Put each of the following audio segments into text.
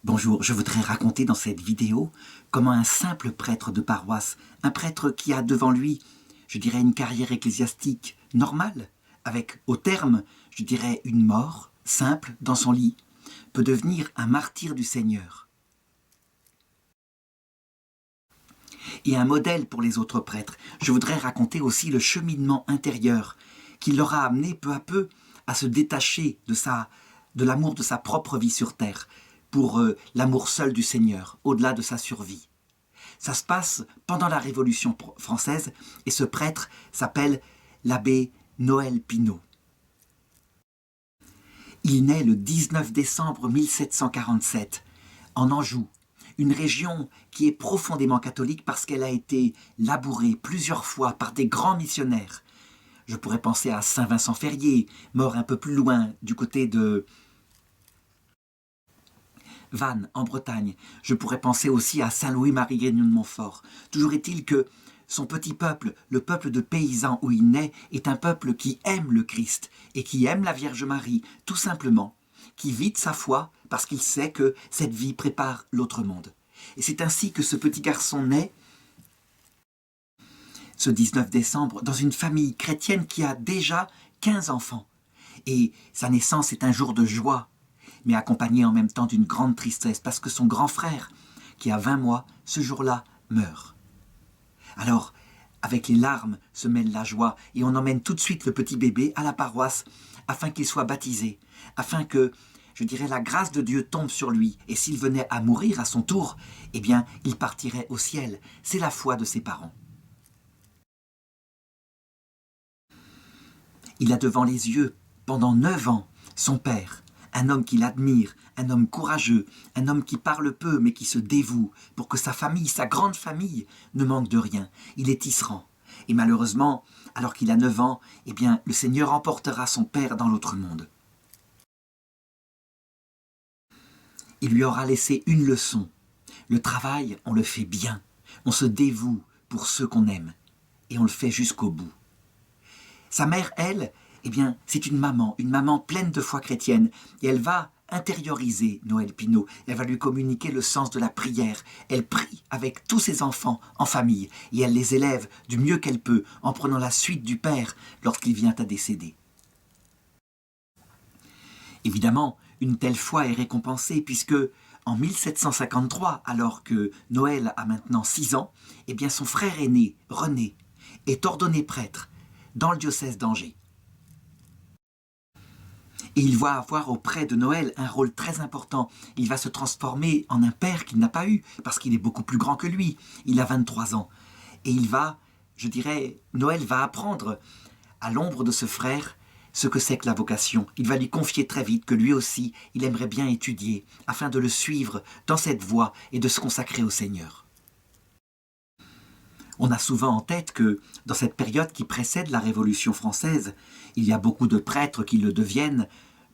Bonjour, je voudrais raconter dans cette vidéo comment un simple prêtre de paroisse, un prêtre qui a devant lui, je dirais, une carrière ecclésiastique normale, avec au terme, je dirais, une mort simple dans son lit, peut devenir un martyr du Seigneur. Et un modèle pour les autres prêtres. Je voudrais raconter aussi le cheminement intérieur qui l'aura amené peu à peu à se détacher de l'amour de sa propre vie sur terre, pour l'amour seul du Seigneur, au-delà de sa survie. Ça se passe pendant la Révolution française et ce prêtre s'appelle l'abbé Noël Pinault. Il naît le 19 décembre 1747 en Anjou, une région qui est profondément catholique parce qu'elle a été labourée plusieurs fois par des grands missionnaires. Je pourrais penser à Saint Vincent Ferrier, mort un peu plus loin du côté de Vannes, en Bretagne. Je pourrais penser aussi à Saint-Louis-Marie Grignon de Montfort. Toujours est-il que son petit peuple, le peuple de paysans où il naît, est un peuple qui aime le Christ et qui aime la Vierge Marie, tout simplement, qui vit de sa foi parce qu'il sait que cette vie prépare l'autre monde. Et c'est ainsi que ce petit garçon naît, ce 19 décembre, dans une famille chrétienne qui a déjà 15 enfants. Et sa naissance est un jour de joie, mais accompagné en même temps d'une grande tristesse, parce que son grand frère, qui a 20 mois, ce jour-là, meurt. Alors, avec les larmes se mêle la joie, et on emmène tout de suite le petit bébé à la paroisse, afin qu'il soit baptisé, afin que, je dirais, la grâce de Dieu tombe sur lui, et s'il venait à mourir à son tour, eh bien, il partirait au ciel. C'est la foi de ses parents. Il a devant les yeux, pendant 9 ans, son père, un homme qu'il admire, un homme courageux, un homme qui parle peu mais qui se dévoue pour que sa famille, sa grande famille, ne manque de rien. Il est tisserand. Et malheureusement, alors qu'il a 9 ans, eh bien, le Seigneur emportera son père dans l'autre monde. Il lui aura laissé une leçon. Le travail, on le fait bien. On se dévoue pour ceux qu'on aime. Et on le fait jusqu'au bout. Sa mère, elle, eh bien, c'est une maman pleine de foi chrétienne. Et elle va intérioriser Noël Pinault. Elle va lui communiquer le sens de la prière. Elle prie avec tous ses enfants en famille. Et elle les élève du mieux qu'elle peut en prenant la suite du Père lorsqu'il vient à décéder. Évidemment, une telle foi est récompensée puisque en 1753, alors que Noël a maintenant 6 ans, eh bien son frère aîné, René, est ordonné prêtre dans le diocèse d'Angers. Et il va avoir auprès de Noël un rôle très important. Il va se transformer en un père qu'il n'a pas eu, parce qu'il est beaucoup plus grand que lui. Il a 23 ans. Et il va, je dirais, Noël va apprendre à l'ombre de ce frère ce que c'est que la vocation. Il va lui confier très vite que lui aussi, il aimerait bien étudier, afin de le suivre dans cette voie et de se consacrer au Seigneur. On a souvent en tête que, dans cette période qui précède la Révolution française, il y a beaucoup de prêtres qui le deviennent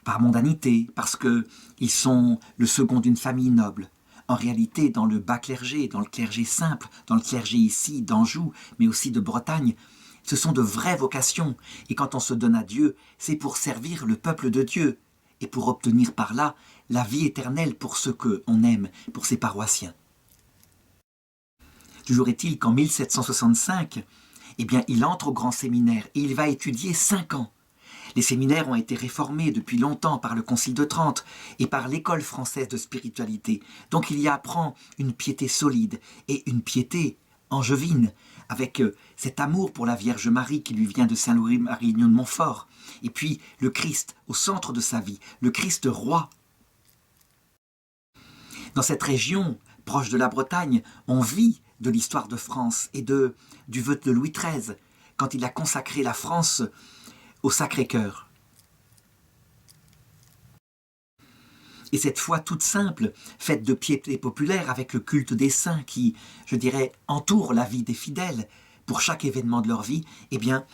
par mondanité, parce qu'ils sont le second d'une famille noble. En réalité, dans le bas clergé, dans le clergé simple, dans le clergé ici d'Anjou, mais aussi de Bretagne, ce sont de vraies vocations. Et quand on se donne à Dieu, c'est pour servir le peuple de Dieu, et pour obtenir par là la vie éternelle pour ceux qu'on aime, pour ses paroissiens. Toujours est-il qu'en 1765, eh bien, il entre au grand séminaire et il va étudier 5 ans. Les séminaires ont été réformés depuis longtemps par le Concile de Trente et par l'École française de spiritualité. Donc il y apprend une piété solide et une piété angevine, avec cet amour pour la Vierge Marie qui lui vient de Saint-Louis-Marie Grignon de Montfort, et puis le Christ au centre de sa vie, le Christ roi. Dans cette région, proche de la Bretagne, on vit de l'histoire de France et du vœu de Louis XIII, quand il a consacré la France au Sacré-Cœur. Et cette foi toute simple, faite de piété populaire avec le culte des saints qui, je dirais, entoure la vie des fidèles pour chaque événement de leur vie, eh bien,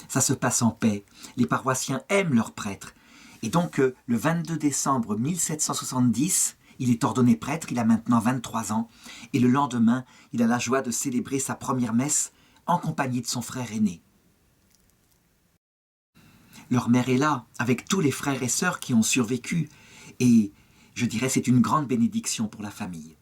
ça se passe en paix. Les paroissiens aiment leurs prêtres. Et donc, le 22 décembre 1770, il est ordonné prêtre, il a maintenant 23 ans, et le lendemain, il a la joie de célébrer sa première messe en compagnie de son frère aîné. Leur mère est là, avec tous les frères et sœurs qui ont survécu, Et je dirais c'est une grande bénédiction pour la famille.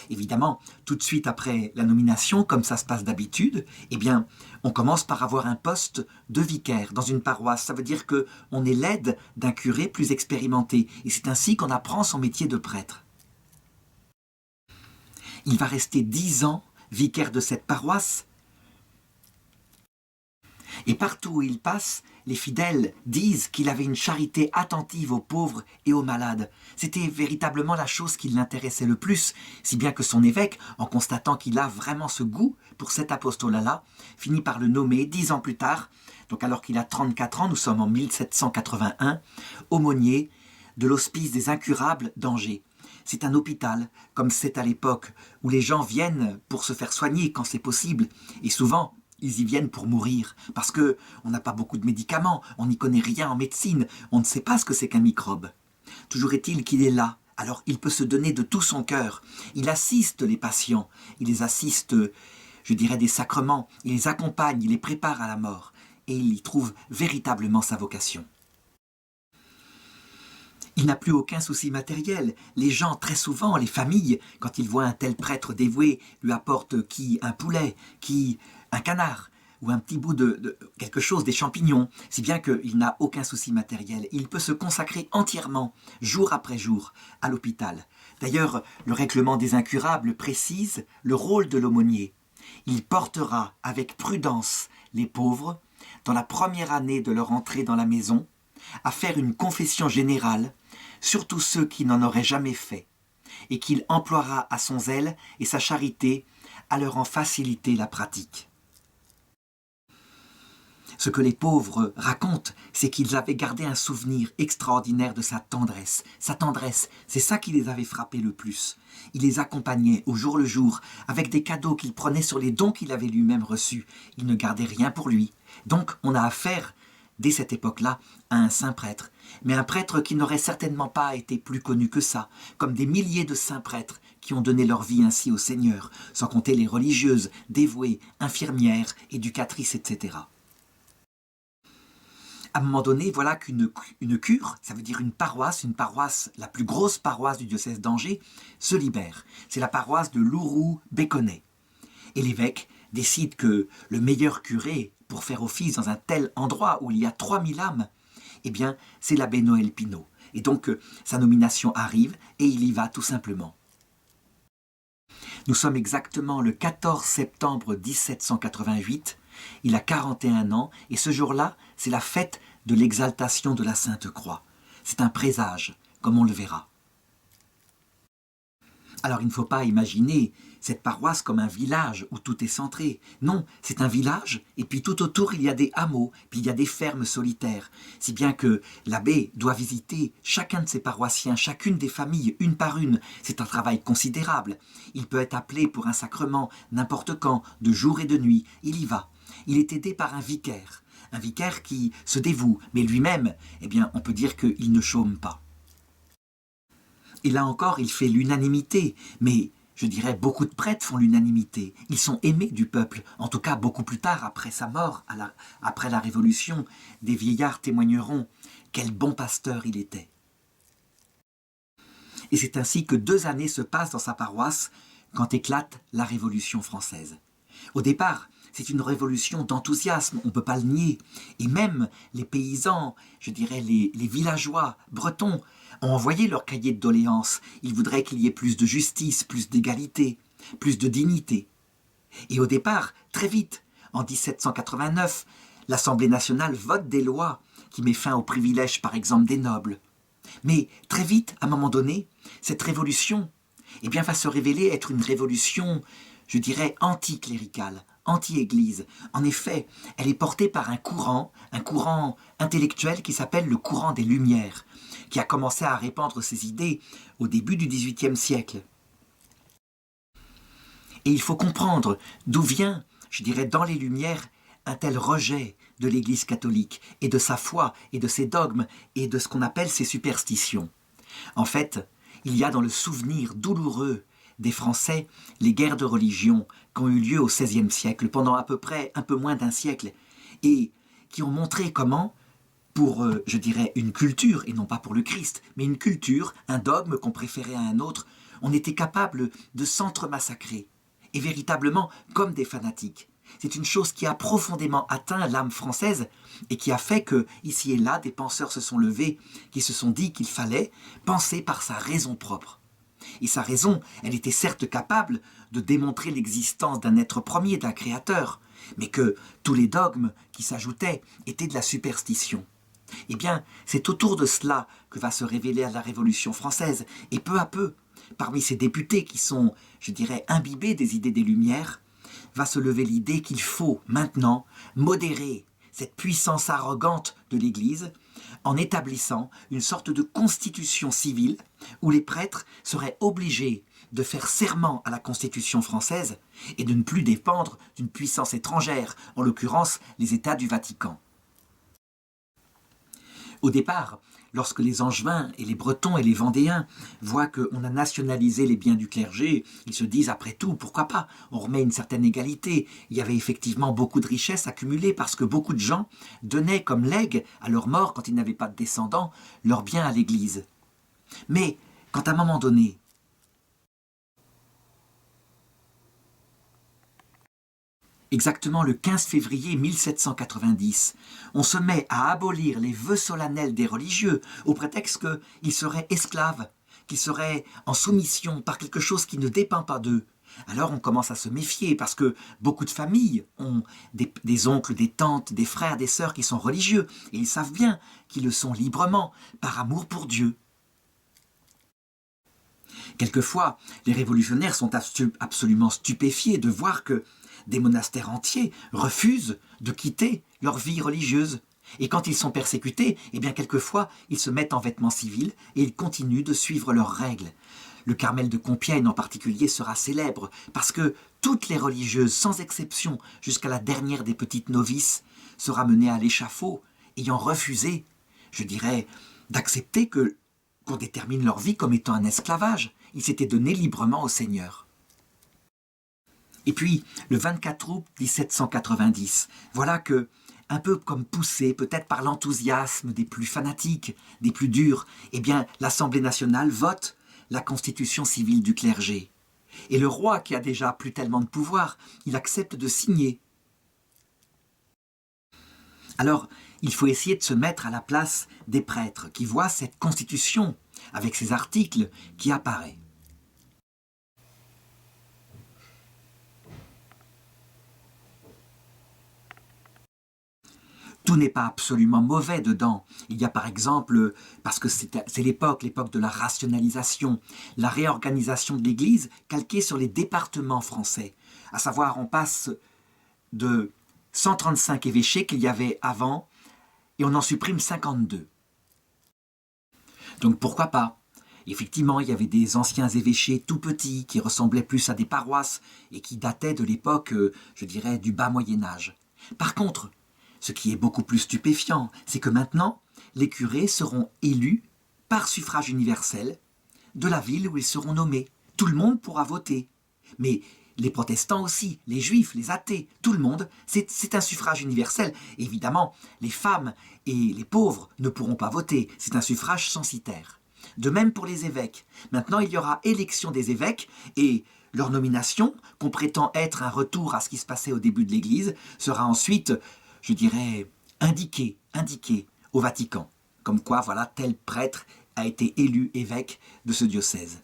Évidemment, tout de suite après la nomination, comme ça se passe d'habitude, eh bien, on commence par avoir un poste de vicaire dans une paroisse. Ça veut dire qu'on est l'aide d'un curé plus expérimenté. Et c'est ainsi qu'on apprend son métier de prêtre. Il va rester 10 ans vicaire de cette paroisse. Et partout où il passe, les fidèles disent qu'il avait une charité attentive aux pauvres et aux malades. C'était véritablement la chose qui l'intéressait le plus, si bien que son évêque, en constatant qu'il a vraiment ce goût pour cet apostolat-là, finit par le nommer 10 ans plus tard, donc alors qu'il a 34 ans, nous sommes en 1781, aumônier de l'Hospice des Incurables d'Angers. C'est un hôpital, comme c'est à l'époque, où les gens viennent pour se faire soigner quand c'est possible, et souvent, ils y viennent pour mourir, parce qu'on n'a pas beaucoup de médicaments, on n'y connaît rien en médecine, on ne sait pas ce que c'est qu'un microbe. Toujours est-il qu'il est là, alors il peut se donner de tout son cœur. Il assiste les patients, il les assiste, je dirais, des sacrements, il les accompagne, il les prépare à la mort, et il y trouve véritablement sa vocation. Il n'a plus aucun souci matériel. Les gens, très souvent, les familles, quand ils voient un tel prêtre dévoué, lui apportent qui un poulet, qui un canard, ou un petit bout de quelque chose, des champignons, si bien qu'il n'a aucun souci matériel. Il peut se consacrer entièrement, jour après jour, à l'hôpital. D'ailleurs, le règlement des incurables précise le rôle de l'aumônier. Il portera avec prudence les pauvres, dans la première année de leur entrée dans la maison, à faire une confession générale, surtout ceux qui n'en auraient jamais fait, et qu'il emploiera à son zèle et sa charité à leur en faciliter la pratique. Ce que les pauvres racontent, c'est qu'ils avaient gardé un souvenir extraordinaire de sa tendresse. Sa tendresse, c'est ça qui les avait frappés le plus. Il les accompagnait au jour le jour, avec des cadeaux qu'il prenait sur les dons qu'il avait lui-même reçus. Il ne gardait rien pour lui. Donc on a affaire, dès cette époque-là, à un saint prêtre. Mais un prêtre qui n'aurait certainement pas été plus connu que ça, comme des milliers de saints prêtres qui ont donné leur vie ainsi au Seigneur, sans compter les religieuses, dévouées, infirmières, éducatrices, etc. À un moment donné, voilà qu'une cure, ça veut dire une paroisse, la plus grosse paroisse du diocèse d'Angers, se libère. C'est la paroisse de Louroux-Béconnet. Et l'évêque décide que le meilleur curé pour faire office dans un tel endroit où il y a 3000 âmes, eh bien, c'est l'abbé Noël Pinault. Et donc, sa nomination arrive et il y va tout simplement. Nous sommes exactement le 14 septembre 1788, il a 41 ans, et ce jour-là, c'est la fête de l'exaltation de la Sainte Croix. C'est un présage, comme on le verra. Alors il ne faut pas imaginer cette paroisse comme un village où tout est centré. Non, c'est un village, et puis tout autour il y a des hameaux, puis il y a des fermes solitaires, si bien que l'abbé doit visiter chacun de ses paroissiens, chacune des familles, une par une. C'est un travail considérable. Il peut être appelé pour un sacrement n'importe quand, de jour et de nuit. Il y va. Il est aidé par un vicaire qui se dévoue, mais lui-même, eh bien, on peut dire qu'il ne chôme pas. Et là encore, il fait l'unanimité, mais je dirais beaucoup de prêtres font l'unanimité. Ils sont aimés du peuple, en tout cas beaucoup plus tard, après sa mort, après la Révolution, des vieillards témoigneront quel bon pasteur il était. Et c'est ainsi que 2 années se passent dans sa paroisse quand éclate la Révolution française. Au départ, c'est une révolution d'enthousiasme, on ne peut pas le nier. Et même les paysans, je dirais les villageois bretons, ont envoyé leur cahier de doléances. Ils voudraient qu'il y ait plus de justice, plus d'égalité, plus de dignité. Et au départ, très vite, en 1789, l'Assemblée nationale vote des lois qui met fin aux privilèges, par exemple, des nobles. Mais très vite, à un moment donné, cette révolution va se révéler être une révolution, je dirais, anticléricale, anti-église. En effet, elle est portée par un courant intellectuel qui s'appelle le courant des Lumières, qui a commencé à répandre ses idées au début du XVIIIe siècle. Et il faut comprendre d'où vient, je dirais, dans les Lumières, un tel rejet de l'Église catholique et de sa foi et de ses dogmes et de ce qu'on appelle ses superstitions. En fait, il y a dans le souvenir douloureux des Français les guerres de religion qui ont eu lieu au XVIe siècle, pendant à peu près un peu moins d'un siècle, et qui ont montré comment, pour, je dirais, une culture, et non pas pour le Christ, mais une culture, un dogme qu'on préférait à un autre, on était capable de s'entre-massacrer, et véritablement comme des fanatiques. C'est une chose qui a profondément atteint l'âme française et qui a fait que, ici et là, des penseurs se sont levés, qui se sont dit qu'il fallait penser par sa raison propre. Et sa raison, elle était certes capable de démontrer l'existence d'un être premier, d'un créateur, mais que tous les dogmes qui s'ajoutaient étaient de la superstition. Eh bien, c'est autour de cela que va se révéler la Révolution française, et peu à peu, parmi ces députés qui sont, je dirais, imbibés des idées des Lumières, va se lever l'idée qu'il faut maintenant modérer cette puissance arrogante de l'Église en établissant une sorte de constitution civile où les prêtres seraient obligés de faire serment à la Constitution française et de ne plus dépendre d'une puissance étrangère, en l'occurrence les États du Vatican. Au départ, lorsque les Angevins et les Bretons et les Vendéens voient qu'on a nationalisé les biens du clergé, ils se disent après tout, pourquoi pas, on remet une certaine égalité. Il y avait effectivement beaucoup de richesses accumulées parce que beaucoup de gens donnaient comme legs à leur mort, quand ils n'avaient pas de descendants, leurs biens à l'Église. Mais quand à un moment donné, exactement le 15 février 1790, on se met à abolir les vœux solennels des religieux au prétexte qu'ils seraient esclaves, qu'ils seraient en soumission par quelque chose qui ne dépend pas d'eux. Alors on commence à se méfier parce que beaucoup de familles ont des oncles, des tantes, des frères, des sœurs qui sont religieux et ils savent bien qu'ils le sont librement, par amour pour Dieu. Quelquefois, les révolutionnaires sont absolument stupéfiés de voir que des monastères entiers refusent de quitter leur vie religieuse. Et quand ils sont persécutés, eh bien quelquefois, ils se mettent en vêtements civils et ils continuent de suivre leurs règles. Le Carmel de Compiègne en particulier sera célèbre parce que toutes les religieuses, sans exception, jusqu'à la dernière des petites novices, sera menée à l'échafaud, ayant refusé, je dirais, d'accepter qu'on détermine leur vie comme étant un esclavage. Ils s'étaient donnés librement au Seigneur. Et puis, le 24 août 1790, voilà que, un peu comme poussé peut-être par l'enthousiasme des plus fanatiques, des plus durs, eh bien, l'Assemblée nationale vote la constitution civile du clergé. Et le roi, qui a déjà plus tellement de pouvoir, il accepte de signer. Alors, il faut essayer de se mettre à la place des prêtres qui voient cette constitution, avec ses articles, qui apparaît. Tout n'est pas absolument mauvais dedans. Il y a par exemple, parce que c'est l'époque de la rationalisation, la réorganisation de l'Église calquée sur les départements français. À savoir, on passe de 135 évêchés qu'il y avait avant et on en supprime 52. Donc pourquoi pas ? Effectivement, il y avait des anciens évêchés tout petits qui ressemblaient plus à des paroisses et qui dataient de l'époque, je dirais, du bas Moyen-Âge. Par contre, ce qui est beaucoup plus stupéfiant, c'est que maintenant, les curés seront élus par suffrage universel de la ville où ils seront nommés. Tout le monde pourra voter. Mais les protestants aussi, les juifs, les athées, tout le monde, c'est un suffrage universel. Évidemment, les femmes et les pauvres ne pourront pas voter. C'est un suffrage censitaire. De même pour les évêques. Maintenant, il y aura élection des évêques et leur nomination, qu'on prétend être un retour à ce qui se passait au début de l'Église, sera ensuite, je dirais, indiqué au Vatican. Comme quoi, voilà, tel prêtre a été élu évêque de ce diocèse.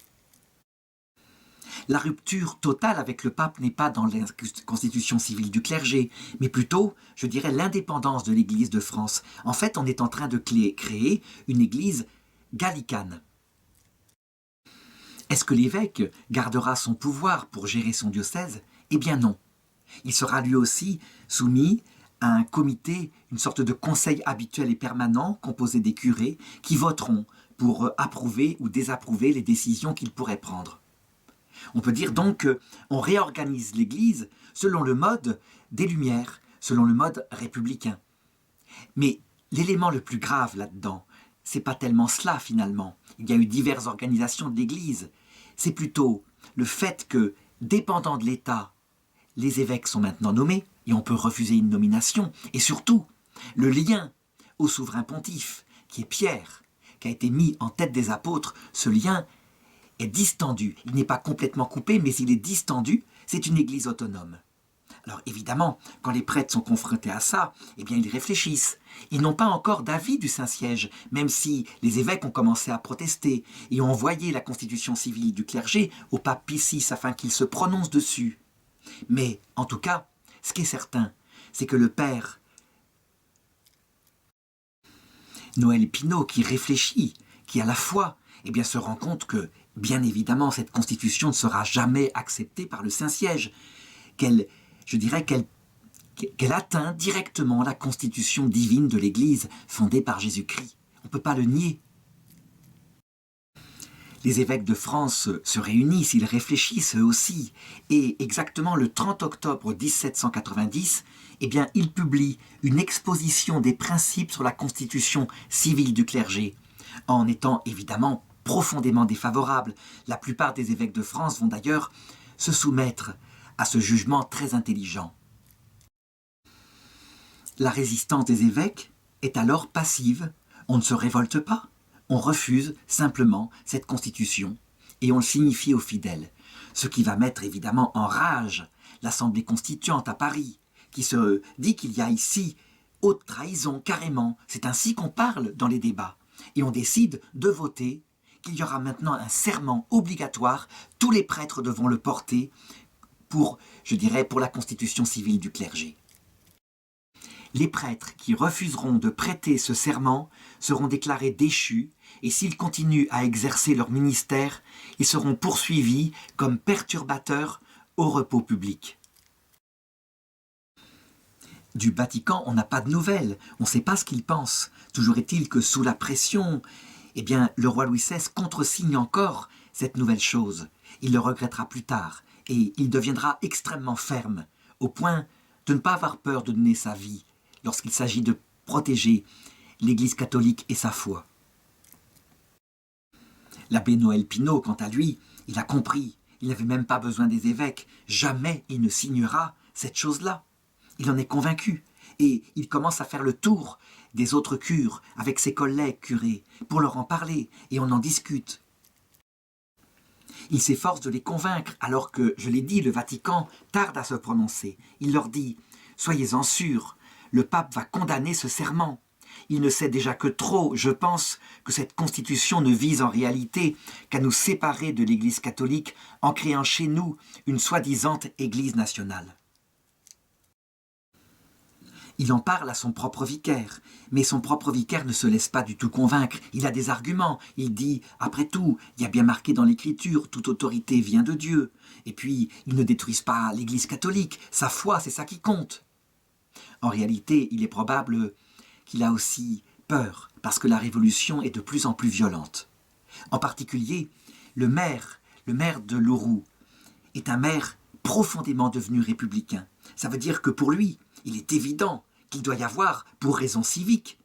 La rupture totale avec le pape n'est pas dans la constitution civile du clergé, mais plutôt, je dirais, l'indépendance de l'Église de France. En fait, on est en train de créer une Église gallicane. Est-ce que l'évêque gardera son pouvoir pour gérer son diocèse ? Eh bien non. Il sera lui aussi soumis à un comité, une sorte de conseil habituel et permanent composé des curés qui voteront pour approuver ou désapprouver les décisions qu'ils pourraient prendre. On peut dire donc qu'on réorganise l'Église selon le mode des Lumières, selon le mode républicain. Mais l'élément le plus grave là-dedans, c'est pas tellement cela finalement. Il y a eu diverses organisations de l'Église. C'est plutôt le fait que, dépendant de l'État, les évêques sont maintenant nommés et on peut refuser une nomination. Et surtout, le lien au souverain pontife, qui est Pierre, qui a été mis en tête des apôtres, ce lien est distendu. Il n'est pas complètement coupé, mais il est distendu. C'est une église autonome. Alors évidemment, quand les prêtres sont confrontés à ça, eh bien ils réfléchissent. Ils n'ont pas encore d'avis du Saint-Siège, même si les évêques ont commencé à protester et ont envoyé la constitution civile du clergé au pape Pie VI afin qu'il se prononce dessus. Mais en tout cas, ce qui est certain, c'est que le père Noël Pinault, qui réfléchit, qui a la foi, eh bien se rend compte que, bien évidemment, cette constitution ne sera jamais acceptée par le Saint-Siège, qu'elle atteint directement la constitution divine de l'Église fondée par Jésus-Christ. On ne peut pas le nier. Les évêques de France se réunissent, ils réfléchissent eux aussi, et exactement le 30 octobre 1790, eh bien, ils publient une exposition des principes sur la constitution civile du clergé, en étant évidemment profondément défavorables. La plupart des évêques de France vont d'ailleurs se soumettre à ce jugement très intelligent. La résistance des évêques est alors passive, on ne se révolte pas, on refuse simplement cette constitution et on le signifie aux fidèles, ce qui va mettre évidemment en rage l'Assemblée constituante à Paris, qui se dit qu'il y a ici haute trahison carrément, c'est ainsi qu'on parle dans les débats, et on décide de voter qu'il y aura maintenant un serment obligatoire, tous les prêtres devront le porter pour la constitution civile du clergé. Les prêtres qui refuseront de prêter ce serment seront déclarés déchus et s'ils continuent à exercer leur ministère, ils seront poursuivis comme perturbateurs au repos public. Du Vatican, on n'a pas de nouvelles, on ne sait pas ce qu'il pense. Toujours est-il que sous la pression, eh bien, le roi Louis XVI contresigne encore cette nouvelle chose. Il le regrettera plus tard et il deviendra extrêmement ferme, au point de ne pas avoir peur de donner sa vie lorsqu'il s'agit de protéger l'Église catholique et sa foi. L'abbé Noël Pinault, quant à lui, il a compris, il n'avait même pas besoin des évêques, jamais il ne signera cette chose-là. Il en est convaincu, et il commence à faire le tour des autres cures avec ses collègues curés, pour leur en parler, et on en discute. Il s'efforce de les convaincre, alors que, je l'ai dit, le Vatican tarde à se prononcer. Il leur dit « Soyez-en sûrs, le pape va condamner ce serment. Il ne sait déjà que trop, je pense, que cette constitution ne vise en réalité qu'à nous séparer de l'Église catholique en créant chez nous une soi-disant Église nationale. » Il en parle à son propre vicaire, mais son propre vicaire ne se laisse pas du tout convaincre. Il a des arguments. Il dit, après tout, il y a bien marqué dans l'Écriture, toute autorité vient de Dieu. Et puis, ils ne détruisent pas l'Église catholique. Sa foi, c'est ça qui compte. En réalité, il est probable qu'il a aussi peur, parce que la révolution est de plus en plus violente. En particulier, le maire de Louroux, est un maire profondément devenu républicain. Ça veut dire que pour lui, il est évident qu'il doit y avoir, pour raison civique,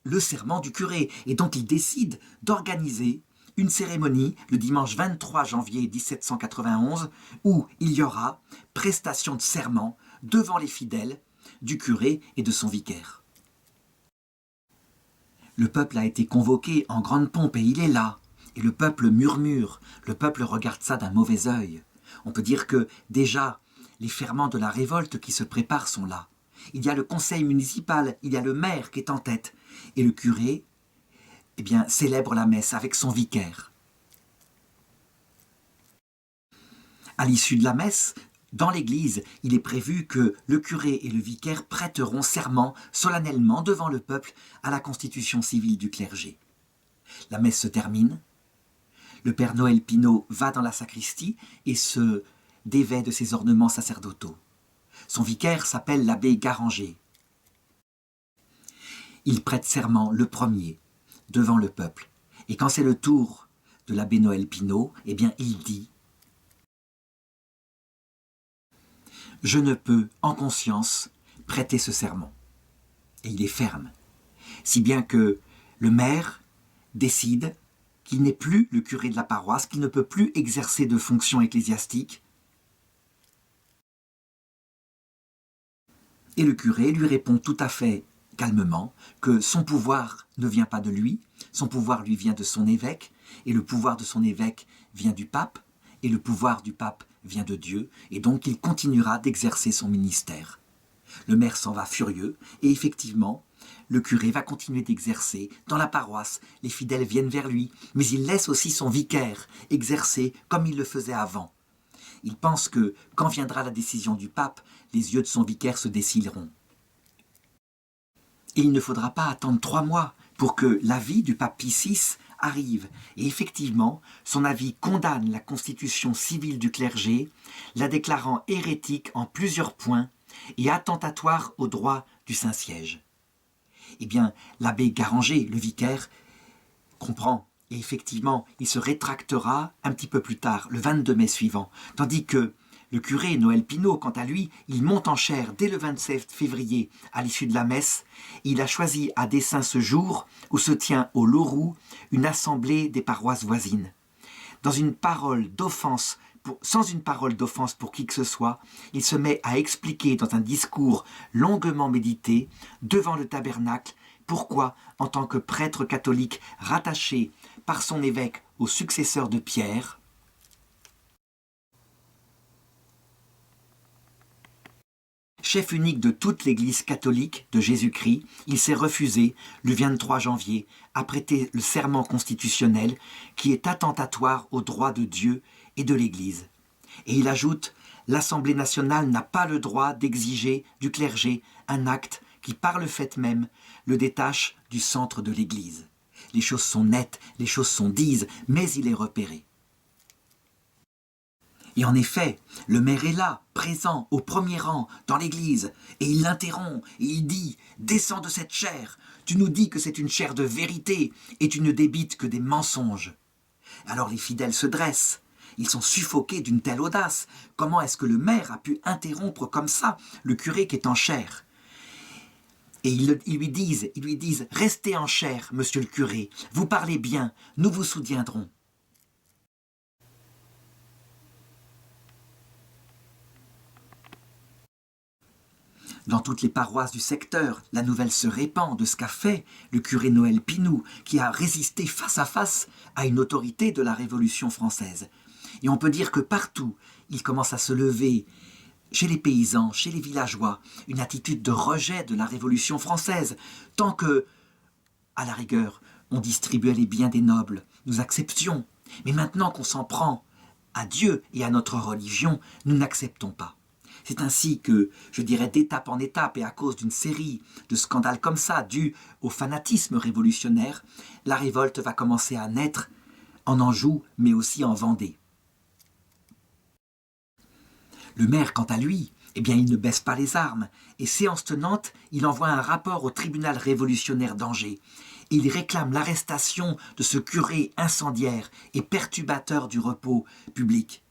le serment du curé. Et donc il décide d'organiser une cérémonie le dimanche 23 janvier 1791 où il y aura prestation de serment devant les fidèles du curé et de son vicaire. Le peuple a été convoqué en grande pompe et il est là. Et le peuple murmure, le peuple regarde ça d'un mauvais œil. On peut dire que déjà, les ferments de la révolte qui se préparent sont là. Il y a le conseil municipal, il y a le maire qui est en tête. Et le curé, eh bien, célèbre la messe avec son vicaire. À l'issue de la messe, dans l'église, il est prévu que le curé et le vicaire prêteront serment solennellement devant le peuple à la constitution civile du clergé. La messe se termine. Le père Noël Pinault va dans la sacristie et se dévêt de ses ornements sacerdotaux. Son vicaire s'appelle l'abbé Garanger. Il prête serment le premier, devant le peuple. Et quand c'est le tour de l'abbé Noël Pinault, eh bien il dit « Je ne peux, en conscience, prêter ce serment. » Et il est ferme. Si bien que le maire décide qu'il n'est plus le curé de la paroisse, qu'il ne peut plus exercer de fonction ecclésiastique. Et le curé lui répond tout à fait calmement, que son pouvoir ne vient pas de lui, son pouvoir lui vient de son évêque, et le pouvoir de son évêque vient du pape, et le pouvoir du pape vient de Dieu, et donc il continuera d'exercer son ministère. Le maire s'en va furieux, et effectivement, le curé va continuer d'exercer. Dans la paroisse, les fidèles viennent vers lui, mais il laisse aussi son vicaire exercer comme il le faisait avant. Il pense que, quand viendra la décision du pape, les yeux de son vicaire se dessilleront. Et il ne faudra pas attendre 3 mois pour que l'avis du pape Pie VI arrive. Et effectivement, son avis condamne la constitution civile du clergé, la déclarant hérétique en plusieurs points et attentatoire au droit du Saint-Siège. Eh bien, l'abbé Garanger, le vicaire, comprend. Et effectivement, il se rétractera un petit peu plus tard, le 22 mai suivant, tandis que le curé Noël Pinault, quant à lui, il monte en chaire dès le 27 février à l'issue de la messe. Il a choisi à dessein ce jour où se tient au Loroux une assemblée des paroisses voisines. Sans une parole d'offense pour qui que ce soit, il se met à expliquer dans un discours longuement médité devant le tabernacle pourquoi, en tant que prêtre catholique rattaché par son évêque au successeur de Pierre, chef unique de toute l'Église catholique de Jésus-Christ, il s'est refusé, le 23 janvier, à prêter le serment constitutionnel qui est attentatoire aux droits de Dieu et de l'Église. Et il ajoute « L'Assemblée nationale n'a pas le droit d'exiger du clergé un acte qui, par le fait même, le détache du centre de l'Église. Les choses sont nettes, les choses sont dises, mais il est repéré. » Et en effet, le maire est là, présent, au premier rang, dans l'église, et il l'interrompt, et il dit « Descends de cette chaire, tu nous dis que c'est une chaire de vérité, et tu ne débites que des mensonges. » Alors les fidèles se dressent, ils sont suffoqués d'une telle audace. Comment est-ce que le maire a pu interrompre comme ça le curé qui est en chaire ? Et ils lui disent « Restez en chaire, monsieur le curé, vous parlez bien, nous vous soutiendrons. » Dans toutes les paroisses du secteur, la nouvelle se répand de ce qu'a fait le curé Noël Pinault, qui a résisté face à face à une autorité de la Révolution française. Et on peut dire que partout, il commence à se lever, chez les paysans, chez les villageois, une attitude de rejet de la Révolution française, tant que, à la rigueur, on distribuait les biens des nobles, nous acceptions. Mais maintenant qu'on s'en prend à Dieu et à notre religion, nous n'acceptons pas. C'est ainsi que, je dirais d'étape en étape et à cause d'une série de scandales comme ça, dus au fanatisme révolutionnaire, la révolte va commencer à naître en Anjou, mais aussi en Vendée. Le maire, quant à lui, eh bien, il ne baisse pas les armes, et séance tenante, il envoie un rapport au tribunal révolutionnaire d'Angers. Il réclame l'arrestation de ce curé incendiaire et perturbateur du repos public.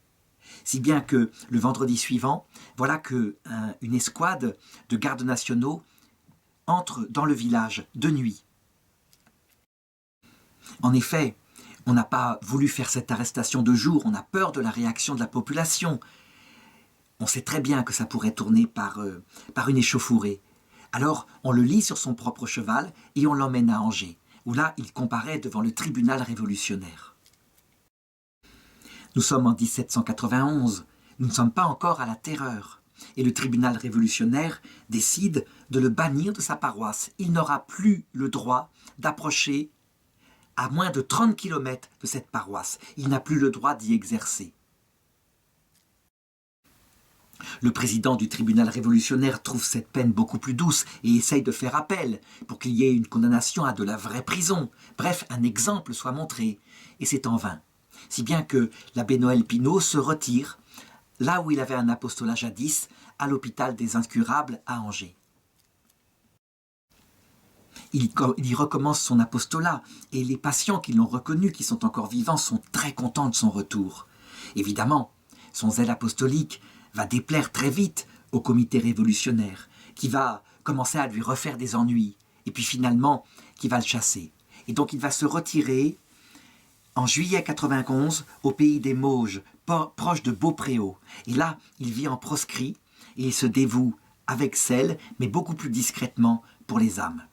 Si bien que le vendredi suivant, voilà qu'une escouade de gardes nationaux entre dans le village de nuit. En effet, on n'a pas voulu faire cette arrestation de jour, on a peur de la réaction de la population. On sait très bien que ça pourrait tourner par une échauffourée. Alors, on le lie sur son propre cheval et on l'emmène à Angers, où là, il comparaît devant le tribunal révolutionnaire. Nous sommes en 1791, nous ne sommes pas encore à la terreur. Et le tribunal révolutionnaire décide de le bannir de sa paroisse. Il n'aura plus le droit d'approcher à moins de 30 km de cette paroisse. Il n'a plus le droit d'y exercer. Le président du tribunal révolutionnaire trouve cette peine beaucoup plus douce et essaye de faire appel pour qu'il y ait une condamnation à de la vraie prison. Bref, un exemple soit montré. Et c'est en vain. Si bien que l'abbé Noël Pinault se retire, là où il avait un apostolat jadis, à l'hôpital des Incurables à Angers. Il y recommence son apostolat, et les patients qui l'ont reconnu, qui sont encore vivants, sont très contents de son retour. Évidemment, son zèle apostolique va déplaire très vite au comité révolutionnaire, qui va commencer à lui refaire des ennuis, et puis finalement, qui va le chasser. Et donc il va se retirer en juillet 91 au pays des Mauges, proche de Beaupréau. Et là, il vit en proscrit, et il se dévoue avec zèle, mais beaucoup plus discrètement, pour les âmes.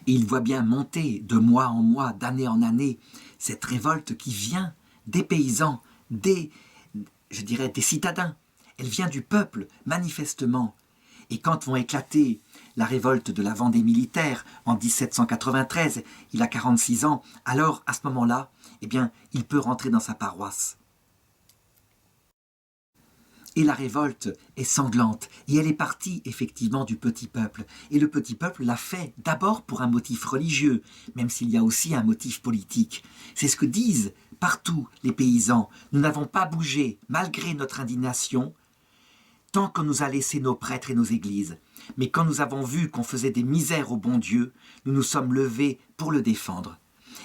Et il voit bien monter de mois en mois, d'année en année, cette révolte qui vient des paysans, des citadins. Elle vient du peuple, manifestement. Et quand vont éclater la révolte de la Vendée militaire en 1793, il a 46 ans, alors à ce moment-là, eh bien, il peut rentrer dans sa paroisse. Et la révolte est sanglante, et elle est partie effectivement du petit peuple. Et le petit peuple l'a fait d'abord pour un motif religieux, même s'il y a aussi un motif politique. C'est ce que disent partout les paysans. Nous n'avons pas bougé, malgré notre indignation, tant qu'on nous a laissé nos prêtres et nos églises. Mais quand nous avons vu qu'on faisait des misères au bon Dieu, nous nous sommes levés pour le défendre.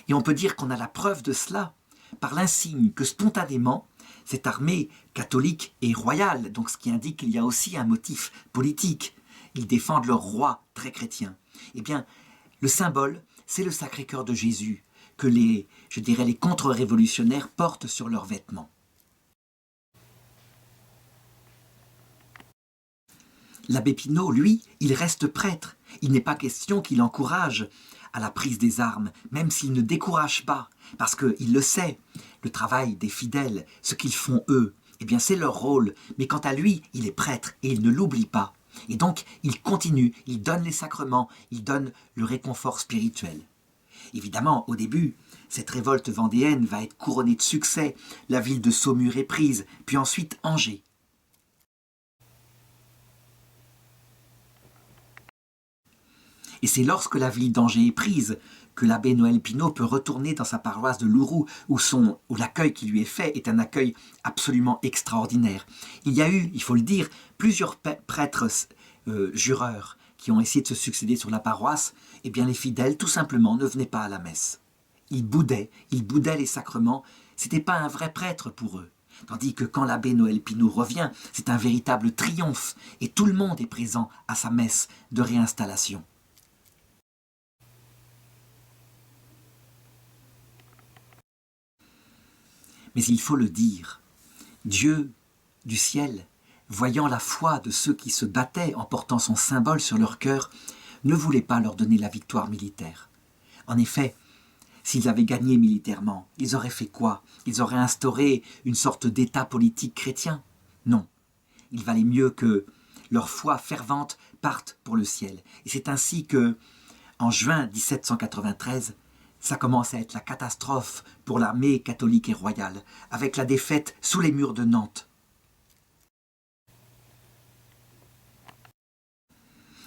Et on peut dire qu'on a la preuve de cela par l'insigne que spontanément, cette armée catholique et royale, donc ce qui indique qu'il y a aussi un motif politique. Ils défendent leur roi très chrétien. Eh bien, le symbole, c'est le Sacré-Cœur de Jésus que les contre-révolutionnaires portent sur leurs vêtements. L'abbé Pinault, lui, il reste prêtre. Il n'est pas question qu'il encourage à la prise des armes, même s'il ne décourage pas, parce qu'il le sait, le travail des fidèles, ce qu'ils font eux, eh bien c'est leur rôle, mais quant à lui, il est prêtre et il ne l'oublie pas. Et donc, il continue, il donne les sacrements, il donne le réconfort spirituel. Évidemment, au début, cette révolte vendéenne va être couronnée de succès, la ville de Saumur est prise, puis ensuite Angers. Et c'est lorsque la ville d'Angers est prise que l'abbé Noël Pinault peut retourner dans sa paroisse de Louroux, où l'accueil qui lui est fait est un accueil absolument extraordinaire. Il y a eu, il faut le dire, plusieurs prêtres jureurs qui ont essayé de se succéder sur la paroisse. Eh bien, les fidèles, tout simplement, ne venaient pas à la messe. Ils boudaient les sacrements. C'était pas un vrai prêtre pour eux. Tandis que quand l'abbé Noël Pinault revient, c'est un véritable triomphe et tout le monde est présent à sa messe de réinstallation. Mais il faut le dire, Dieu du ciel, voyant la foi de ceux qui se battaient en portant son symbole sur leur cœur, ne voulait pas leur donner la victoire militaire. En effet, s'ils avaient gagné militairement, ils auraient fait quoi? Ils auraient instauré une sorte d'état politique chrétien? Non, il valait mieux que leur foi fervente parte pour le ciel. Et c'est ainsi que, en juin 1793, ça commence à être la catastrophe pour l'armée catholique et royale, avec la défaite sous les murs de Nantes.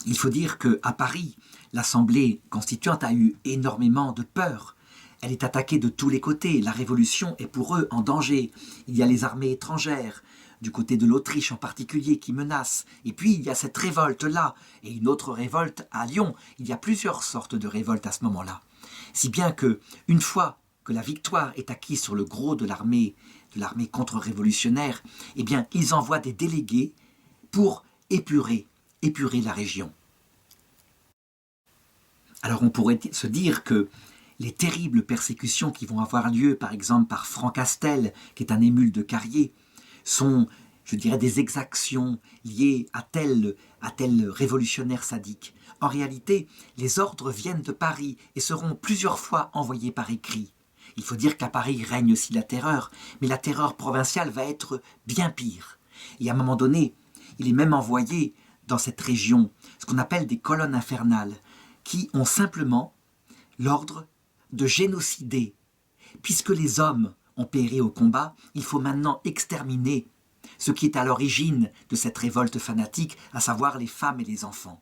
Il faut dire qu'à Paris, l'Assemblée constituante a eu énormément de peur. Elle est attaquée de tous les côtés. La Révolution est pour eux en danger. Il y a les armées étrangères, du côté de l'Autriche en particulier, qui menacent. Et puis, il y a cette révolte-là, et une autre révolte à Lyon. Il y a plusieurs sortes de révoltes à ce moment-là. Si bien que, une fois que la victoire est acquise sur le gros de l'armée contre-révolutionnaire, eh bien, ils envoient des délégués pour épurer la région. Alors on pourrait se dire que les terribles persécutions qui vont avoir lieu, par exemple par Franck Castel, qui est un émule de Carrier, sont, je dirais, des exactions liées à tel révolutionnaire sadique. En réalité, les ordres viennent de Paris et seront plusieurs fois envoyés par écrit. Il faut dire qu'à Paris règne aussi la terreur, mais la terreur provinciale va être bien pire. Et à un moment donné, il est même envoyé dans cette région ce qu'on appelle des colonnes infernales, qui ont simplement l'ordre de génocider. Puisque les hommes ont péri au combat, il faut maintenant exterminer ce qui est à l'origine de cette révolte fanatique, à savoir les femmes et les enfants.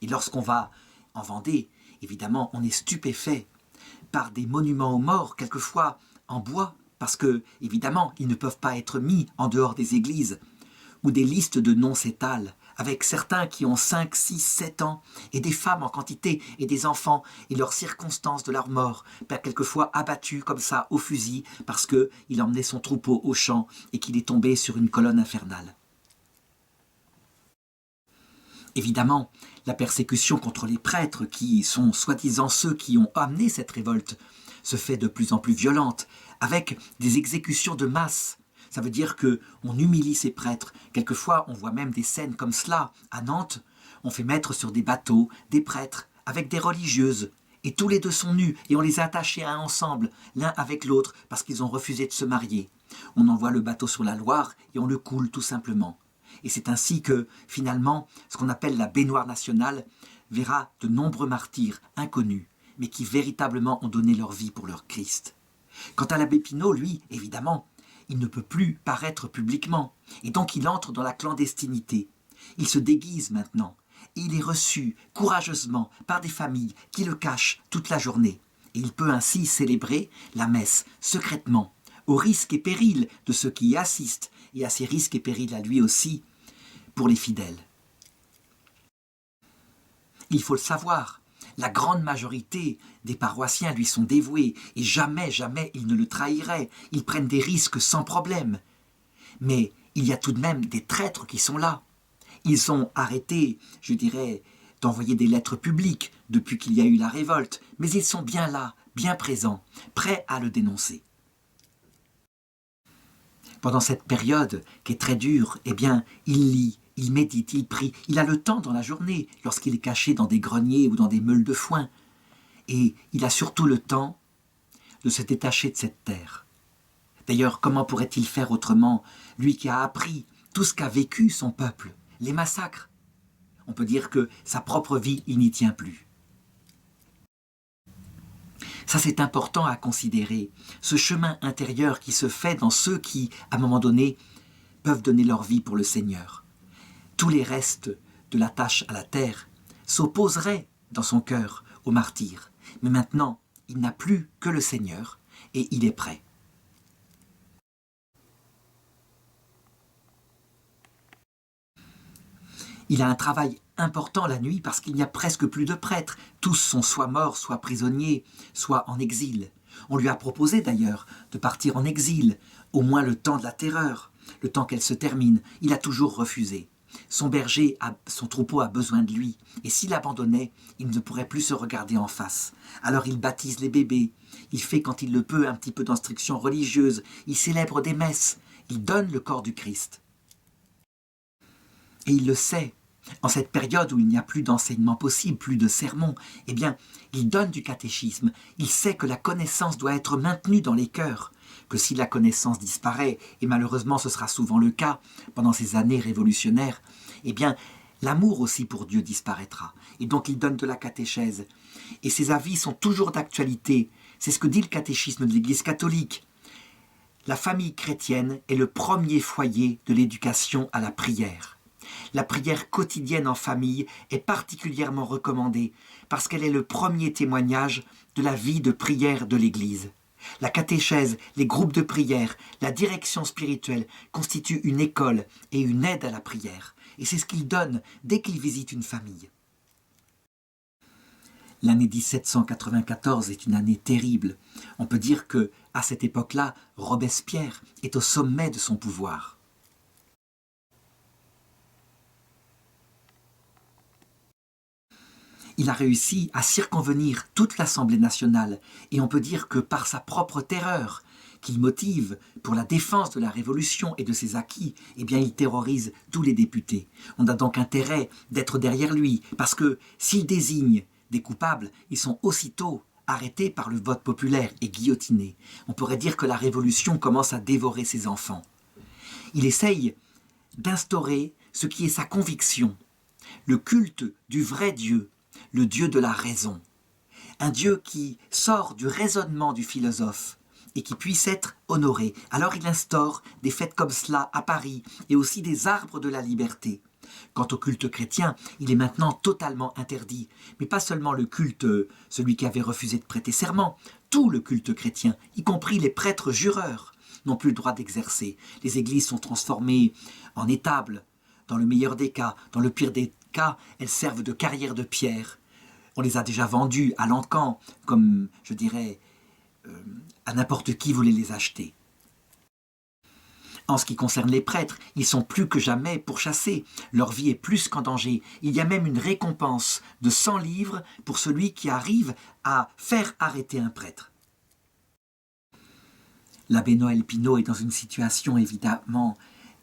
Et lorsqu'on va en Vendée, évidemment, on est stupéfait par des monuments aux morts, quelquefois en bois, parce que, évidemment, ils ne peuvent pas être mis en dehors des églises, ou des listes de noms s'étalent, avec certains qui ont 5, 6, 7 ans, et des femmes en quantité, et des enfants, et leurs circonstances de leur mort, quelquefois abattus comme ça au fusil, parce qu'il emmenait son troupeau au champ, et qu'il est tombé sur une colonne infernale. Évidemment, la persécution contre les prêtres, qui sont soi-disant ceux qui ont amené cette révolte, se fait de plus en plus violente, avec des exécutions de masse. Ça veut dire qu'on humilie ces prêtres. Quelquefois, on voit même des scènes comme cela à Nantes, On fait mettre sur des bateaux des prêtres avec des religieuses. Et tous les deux sont nus et on les a attachés à ensemble, l'un avec l'autre, parce qu'ils ont refusé de se marier. On envoie le bateau sur la Loire et on le coule tout simplement. Et c'est ainsi que, finalement, ce qu'on appelle la baignoire nationale verra de nombreux martyrs inconnus, mais qui véritablement ont donné leur vie pour leur Christ. Quant à l'abbé Pinault, lui, évidemment, il ne peut plus paraître publiquement, et donc il entre dans la clandestinité. Il se déguise maintenant, et il est reçu courageusement par des familles qui le cachent toute la journée. Et il peut ainsi célébrer la messe secrètement, aux risques et périls de ceux qui y assistent, et à ses risques et périls à lui aussi, pour les fidèles. Il faut le savoir, la grande majorité des paroissiens lui sont dévoués, et jamais, jamais ils ne le trahiraient, ils prennent des risques sans problème. Mais il y a tout de même des traîtres qui sont là. Ils ont arrêté, je dirais, d'envoyer des lettres publiques depuis qu'il y a eu la révolte, mais ils sont bien là, bien présents, prêts à le dénoncer. Pendant cette période qui est très dure, eh bien, il lit, il médite, il prie, il a le temps dans la journée, lorsqu'il est caché dans des greniers ou dans des meules de foin. Et il a surtout le temps de se détacher de cette terre. D'ailleurs, comment pourrait-il faire autrement, lui qui a appris tout ce qu'a vécu son peuple, les massacres? On peut dire que sa propre vie, il n'y tient plus. Ça, c'est important à considérer, ce chemin intérieur qui se fait dans ceux qui, à un moment donné, peuvent donner leur vie pour le Seigneur. Tous les restes de la tâche à la terre s'opposeraient dans son cœur au martyr. Mais maintenant, il n'a plus que le Seigneur et il est prêt. Il a un travail important la nuit parce qu'il n'y a presque plus de prêtres. Tous sont soit morts, soit prisonniers, soit en exil. On lui a proposé d'ailleurs de partir en exil, au moins le temps de la terreur, le temps qu'elle se termine. Il a toujours refusé. Son berger, son troupeau a besoin de lui, et s'il abandonnait, il ne pourrait plus se regarder en face. Alors il baptise les bébés, il fait quand il le peut un petit peu d'instruction religieuse, il célèbre des messes, il donne le corps du Christ. Et il le sait. En cette période où il n'y a plus d'enseignement possible, plus de sermons, eh bien, il donne du catéchisme. Il sait que la connaissance doit être maintenue dans les cœurs, que si la connaissance disparaît, et malheureusement ce sera souvent le cas pendant ces années révolutionnaires, eh bien, l'amour aussi pour Dieu disparaîtra. Et donc il donne de la catéchèse. Et ses avis sont toujours d'actualité. C'est ce que dit le catéchisme de l'Église catholique. La famille chrétienne est le premier foyer de l'éducation à la prière. La prière quotidienne en famille est particulièrement recommandée parce qu'elle est le premier témoignage de la vie de prière de l'Église. La catéchèse, les groupes de prière, la direction spirituelle constituent une école et une aide à la prière. Et c'est ce qu'il donne dès qu'il visite une famille. L'année 1794 est une année terrible. On peut dire que, à cette époque-là, Robespierre est au sommet de son pouvoir. Il a réussi à circonvenir toute l'Assemblée nationale et on peut dire que par sa propre terreur qu'il motive pour la défense de la Révolution et de ses acquis, eh bien il terrorise tous les députés. On a donc intérêt d'être derrière lui parce que s'il désigne des coupables, ils sont aussitôt arrêtés par le vote populaire et guillotinés. On pourrait dire que la Révolution commence à dévorer ses enfants. Il essaye d'instaurer ce qui est sa conviction, le culte du vrai Dieu, le Dieu de la raison, un Dieu qui sort du raisonnement du philosophe et qui puisse être honoré. Alors il instaure des fêtes comme cela à Paris et aussi des arbres de la liberté. Quant au culte chrétien, il est maintenant totalement interdit. Mais pas seulement le culte, celui qui avait refusé de prêter serment, tout le culte chrétien, y compris les prêtres jureurs, n'ont plus le droit d'exercer. Les églises sont transformées en étables, dans le meilleur des cas. Dans le pire des cas, elles servent de carrières de pierre. On les a déjà vendues à l'encan, comme, je dirais, à n'importe qui voulait les acheter. En ce qui concerne les prêtres, ils sont plus que jamais pourchassés. Leur vie est plus qu'en danger. Il y a même une récompense de 100 livres pour celui qui arrive à faire arrêter un prêtre. L'abbé Noël Pinault est dans une situation évidemment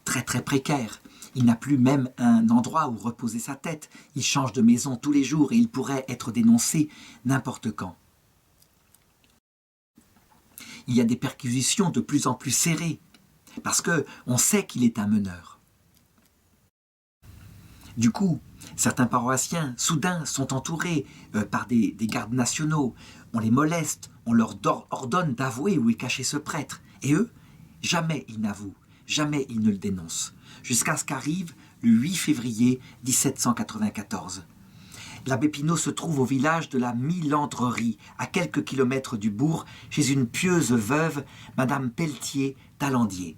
très très précaire. Il n'a plus même un endroit où reposer sa tête. Il change de maison tous les jours et il pourrait être dénoncé n'importe quand. Il y a des perquisitions de plus en plus serrées, parce qu'on sait qu'il est un meneur. Du coup, certains paroissiens, soudain, sont entourés par des gardes nationaux. On les moleste, on leur ordonne d'avouer où est caché ce prêtre. Et eux, jamais ils n'avouent, jamais ils ne le dénoncent. Jusqu'à ce qu'arrive le 8 février 1794. L'abbé Pinault se trouve au village de la Milandrerie, à quelques kilomètres du bourg, chez une pieuse veuve, Madame Pelletier Talandier.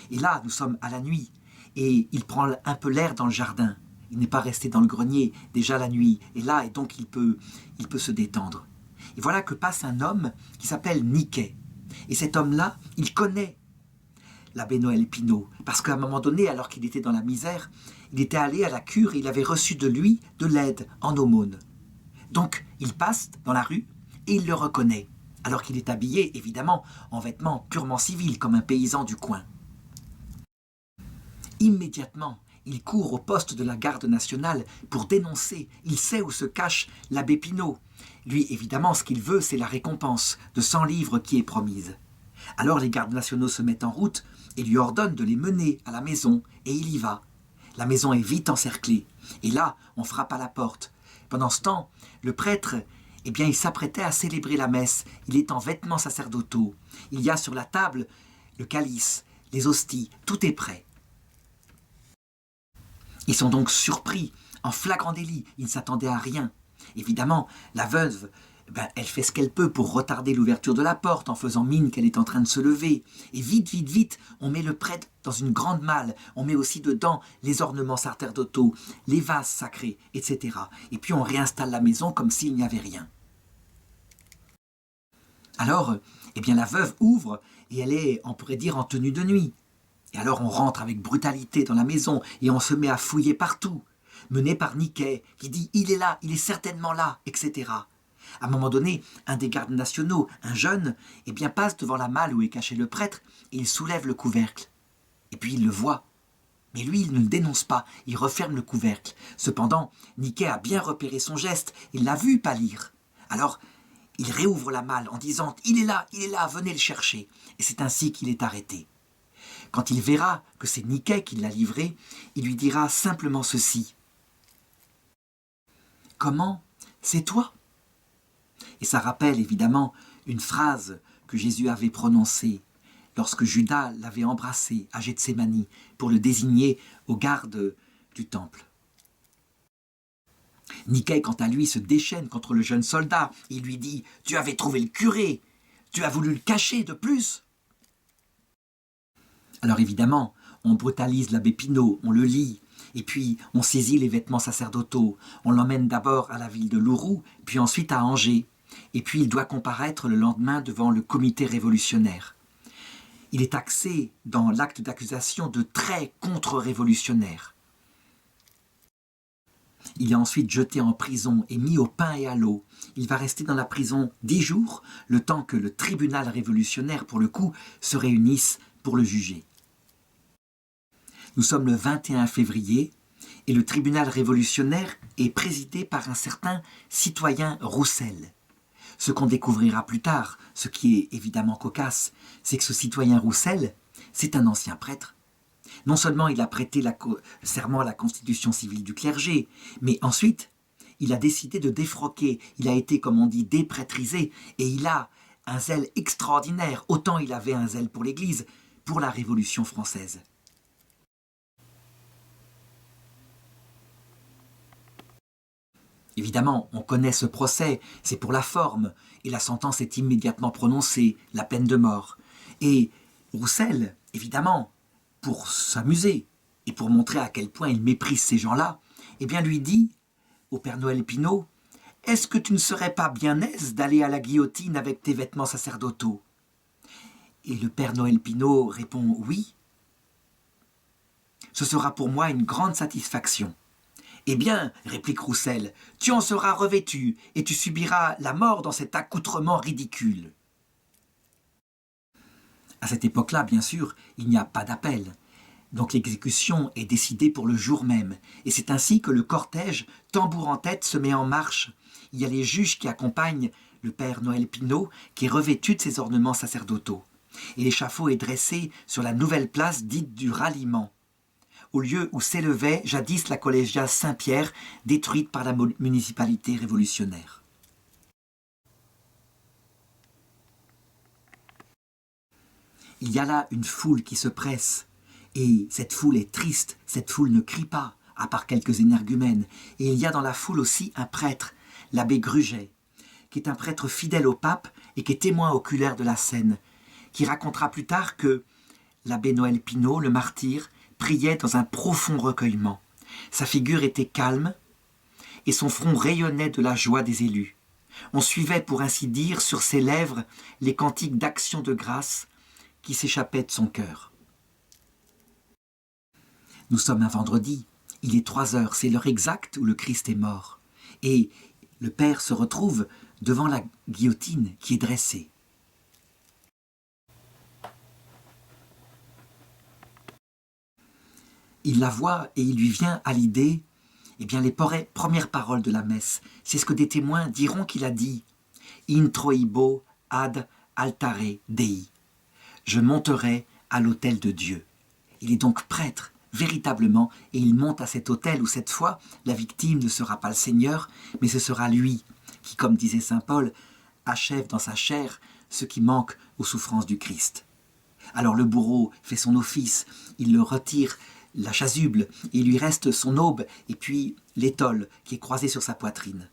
Et là, nous sommes à la nuit, et il prend un peu l'air dans le jardin. Il n'est pas resté dans le grenier, déjà la nuit, et là, et donc il peut se détendre. Et voilà que passe un homme qui s'appelle Niquet. Et cet homme-là, il connaît l'abbé Noël Pinault, parce qu'à un moment donné, alors qu'il était dans la misère, il était allé à la cure et il avait reçu de lui de l'aide en aumône. Donc, il passe dans la rue et il le reconnaît, alors qu'il est habillé, évidemment, en vêtements purement civils, comme un paysan du coin. Immédiatement, il court au poste de la garde nationale pour dénoncer. Il sait où se cache l'abbé Pinault. Lui, évidemment, ce qu'il veut, c'est la récompense de 100 livres qui est promise. Alors les gardes nationaux se mettent en route et lui ordonnent de les mener à la maison, et il y va. La maison est vite encerclée, et là, on frappe à la porte. Pendant ce temps, le prêtre, il s'apprêtait à célébrer la messe. Il est en vêtements sacerdotaux. Il y a sur la table le calice, les hosties, tout est prêt. Ils sont donc surpris, en flagrant délit. Ils ne s'attendaient à rien. Évidemment, la veuve, elle fait ce qu'elle peut pour retarder l'ouverture de la porte en faisant mine qu'elle est en train de se lever. Et vite, on met le prêtre dans une grande malle. On met aussi dedans les ornements sacerdotaux, les vases sacrés, etc. Et puis on réinstalle la maison comme s'il n'y avait rien. Alors, la veuve ouvre et elle est, on pourrait dire, en tenue de nuit. Et alors on rentre avec brutalité dans la maison et on se met à fouiller partout, mené par Niquet, qui dit « il est là, il est certainement là », etc. À un moment donné, un des gardes nationaux, un jeune, passe devant la malle où est caché le prêtre et il soulève le couvercle. Et puis il le voit. Mais lui, il ne le dénonce pas, il referme le couvercle. Cependant, Niquet a bien repéré son geste, il l'a vu pâlir. Alors, il réouvre la malle en disant « il est là, venez le chercher ». Et c'est ainsi qu'il est arrêté. Quand il verra que c'est Niquet qui l'a livré, il lui dira simplement ceci. « Comment ? C'est toi ?» Et ça rappelle évidemment une phrase que Jésus avait prononcée lorsque Judas l'avait embrassé à Gethsémani pour le désigner aux gardes du temple. Niquet, quant à lui, se déchaîne contre le jeune soldat. Il lui dit « Tu avais trouvé le curé, tu as voulu le cacher de plus !» Alors évidemment, on brutalise l'abbé Pinault, on le lie, et puis on saisit les vêtements sacerdotaux. On l'emmène d'abord à la ville de Louroux, puis ensuite à Angers. Et puis il doit comparaître le lendemain devant le comité révolutionnaire. Il est taxé dans l'acte d'accusation de traits contre-révolutionnaires. Il est ensuite jeté en prison et mis au pain et à l'eau. Il va rester dans la prison 10 jours, le temps que le tribunal révolutionnaire, pour le coup, se réunisse pour le juger. Nous sommes le 21 février et le tribunal révolutionnaire est présidé par un certain citoyen Roussel. Ce qu'on découvrira plus tard, ce qui est évidemment cocasse, c'est que ce citoyen Roussel, c'est un ancien prêtre. Non seulement il a prêté serment à la constitution civile du clergé, mais ensuite, il a décidé de défroquer. Il a été, comme on dit, déprêtrisé, et il a un zèle extraordinaire. Autant il avait un zèle pour l'Église, pour la Révolution française. Évidemment, on connaît ce procès, c'est pour la forme, et la sentence est immédiatement prononcée, la peine de mort. Et Roussel, évidemment, pour s'amuser et pour montrer à quel point il méprise ces gens-là, lui dit au Père Noël Pinault « Est-ce que tu ne serais pas bien aise d'aller à la guillotine avec tes vêtements sacerdotaux ?» Et le Père Noël Pinault répond « Oui, ce sera pour moi une grande satisfaction. » « Eh bien, réplique Roussel, tu en seras revêtu et tu subiras la mort dans cet accoutrement ridicule. » À cette époque-là, bien sûr, il n'y a pas d'appel. Donc l'exécution est décidée pour le jour même. Et c'est ainsi que le cortège, tambour en tête, se met en marche. Il y a les juges qui accompagnent le père Noël Pinault, qui est revêtu de ses ornements sacerdotaux. Et l'échafaud est dressé sur la nouvelle place dite du ralliement, au lieu où s'élevait jadis la collégiale Saint-Pierre, détruite par la municipalité révolutionnaire. Il y a là une foule qui se presse, et cette foule est triste, cette foule ne crie pas, à part quelques énergumènes. Et il y a dans la foule aussi un prêtre, l'abbé Gruget, qui est un prêtre fidèle au pape et qui est témoin oculaire de la scène, qui racontera plus tard que l'abbé Noël Pinault, le martyr, priait dans un profond recueillement. Sa figure était calme et son front rayonnait de la joie des élus. On suivait, pour ainsi dire, sur ses lèvres les cantiques d'action de grâce qui s'échappaient de son cœur. Nous sommes un vendredi, il est 3 heures, c'est l'heure exacte où le Christ est mort. Et le Père se retrouve devant la guillotine qui est dressée. Il la voit et il lui vient à l'idée les premières paroles de la messe. C'est ce que des témoins diront qu'il a dit « Introibo ad altare Dei ». Je monterai à l'autel de Dieu. Il est donc prêtre, véritablement, et il monte à cet autel où cette fois, la victime ne sera pas le Seigneur, mais ce sera lui qui, comme disait saint Paul, achève dans sa chair ce qui manque aux souffrances du Christ. Alors le bourreau fait son office, il le retire la chasuble, et il lui reste son aube et puis l'étole qui est croisée sur sa poitrine.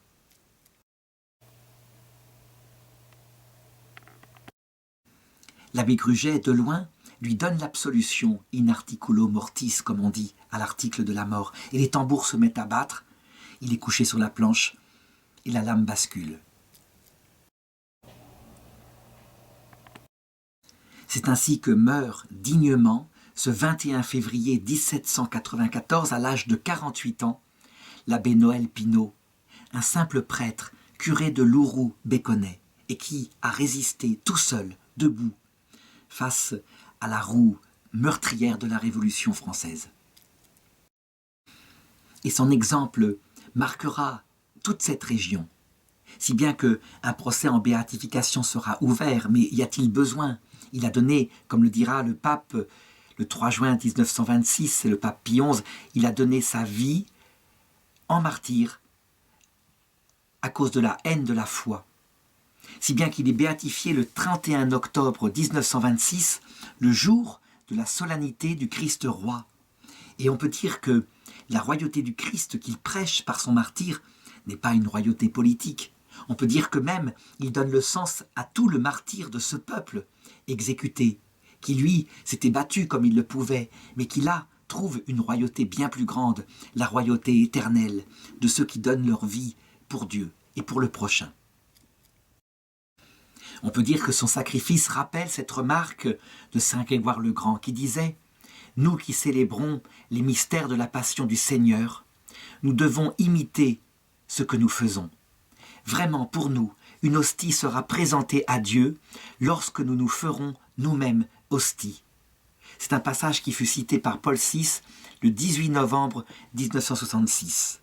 L'abbé Gruget, de loin, lui donne l'absolution in articulo mortis, comme on dit, à l'article de la mort, et les tambours se mettent à battre, il est couché sur la planche, et la lame bascule. C'est ainsi que meurt dignement, ce 21 février 1794, à l'âge de 48 ans, l'abbé Noël Pinault, un simple prêtre, curé de Louroux-Béconnet, et qui a résisté tout seul, debout, face à la roue meurtrière de la Révolution française. Et son exemple marquera toute cette région, si bien qu'un procès en béatification sera ouvert, mais y a-t-il besoin? Il a donné, comme le dira le pape, le 3 juin 1926, c'est le pape Pie XI, il a donné sa vie en martyr à cause de la haine de la foi. Si bien qu'il est béatifié le 31 octobre 1926, le jour de la solennité du Christ roi. Et on peut dire que la royauté du Christ qu'il prêche par son martyre n'est pas une royauté politique. On peut dire que même il donne le sens à tout le martyre de ce peuple exécuté, qui lui s'était battu comme il le pouvait, mais qui là trouve une royauté bien plus grande, la royauté éternelle de ceux qui donnent leur vie pour Dieu et pour le prochain. On peut dire que son sacrifice rappelle cette remarque de saint Grégoire le Grand qui disait « Nous qui célébrons les mystères de la passion du Seigneur, nous devons imiter ce que nous faisons. Vraiment, pour nous, une hostie sera présentée à Dieu lorsque nous nous ferons nous-mêmes hostie. » C'est un passage qui fut cité par Paul VI le 18 novembre 1966.